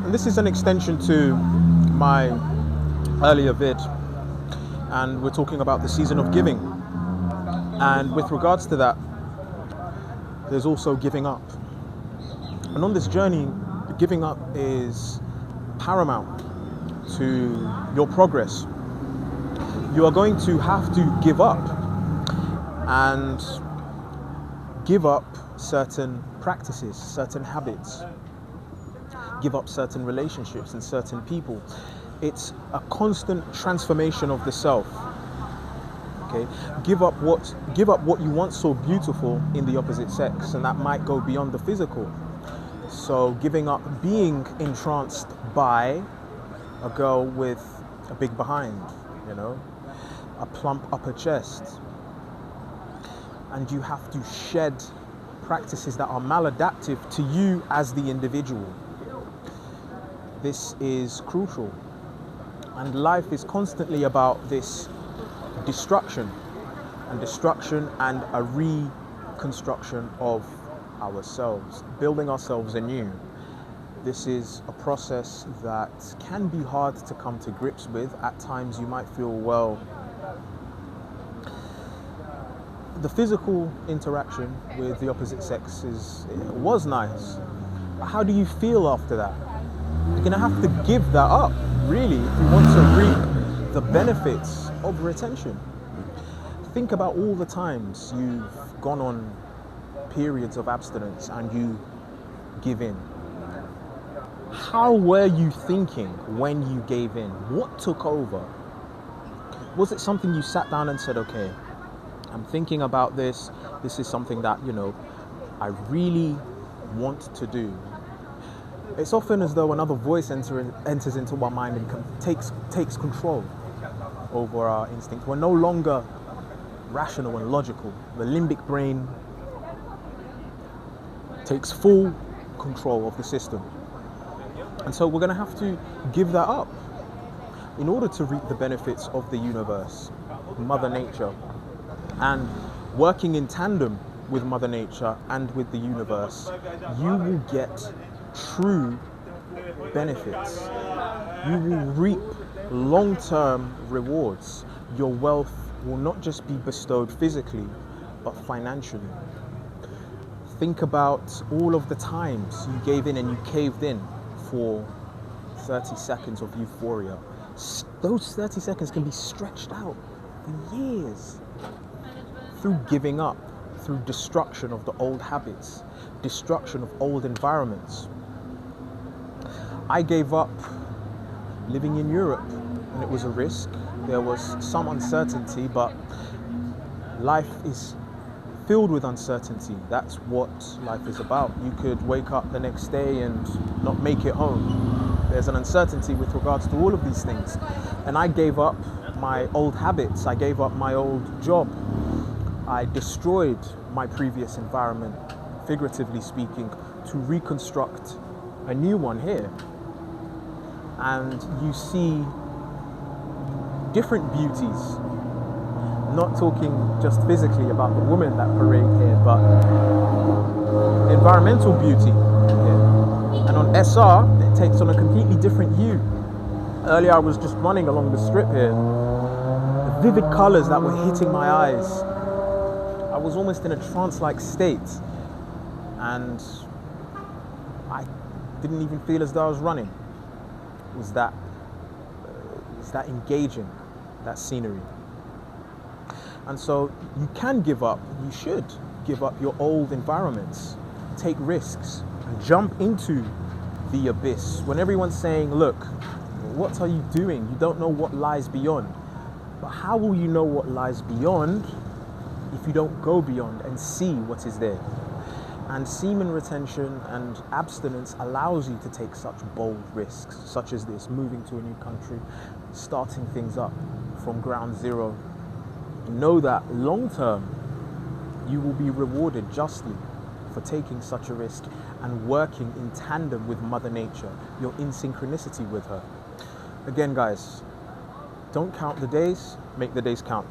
And this is an extension to my earlier vid, and we're talking about the season of giving. And with regards to that, there's also giving up. And on this journey, giving up is paramount to your progress. You are going to have to give up, and give up certain practices, certain habits, give up certain relationships and certain people. It's a constant transformation of the self. Okay, give up what you once saw beautiful in the opposite sex, and that might go beyond the physical. So giving up being entranced by a girl with a big behind, a plump upper chest. And you have to shed practices that are maladaptive to you as the individual. This is crucial. And life is constantly about this destruction and a reconstruction of ourselves, building ourselves anew. This is a process that can be hard to come to grips with. At times you might feel, well, the physical interaction with the opposite sex was nice. But how do you feel after that? You're going to have to give that up, really, if you want to reap the benefits of retention. Think about all the times you've gone on periods of abstinence and you give in. How were you thinking when you gave in? What took over? Was it something you sat down and said, okay, I'm thinking about this. This is something that, I really want to do. It's often as though another voice enters into our mind and takes control over our instinct. We're no longer rational and logical. The limbic brain takes full control of the system. And so we're going to have to give that up in order to reap the benefits of the universe, Mother Nature. And working in tandem with Mother Nature and with the universe, you will get true benefits. You will reap long-term rewards. Your wealth will not just be bestowed physically, but financially. Think about all of the times you gave in and you caved in for 30 seconds of euphoria. Those 30 seconds can be stretched out for years. Through giving up, through destruction of the old habits, destruction of old environments. I gave up living in Europe, and it was a risk. There was some uncertainty, but life is filled with uncertainty. That's what life is about. You could wake up the next day and not make it home. There's an uncertainty with regards to all of these things. And I gave up my old habits. I gave up my old job. I destroyed my previous environment, figuratively speaking, to reconstruct a new one here. And you see different beauties, not talking just physically about the women that parade here, but environmental beauty here. And on SR, it takes on a completely different hue. Earlier I was just running along the strip here. The vivid colors that were hitting my eyes. I was almost in a trance-like state, and I didn't even feel as though I was running. It was that engaging, that scenery. And so you can give up, you should give up your old environments, take risks, and jump into the abyss. When everyone's saying, look, what are you doing? You don't know what lies beyond. But how will you know what lies beyond if you don't go beyond and see what is there? And semen retention and abstinence allows you to take such bold risks, such as this, moving to a new country, starting things up from ground zero. Know that long term, you will be rewarded justly for taking such a risk and working in tandem with Mother Nature. You're in synchronicity with her. Again, guys, don't count the days, make the days count.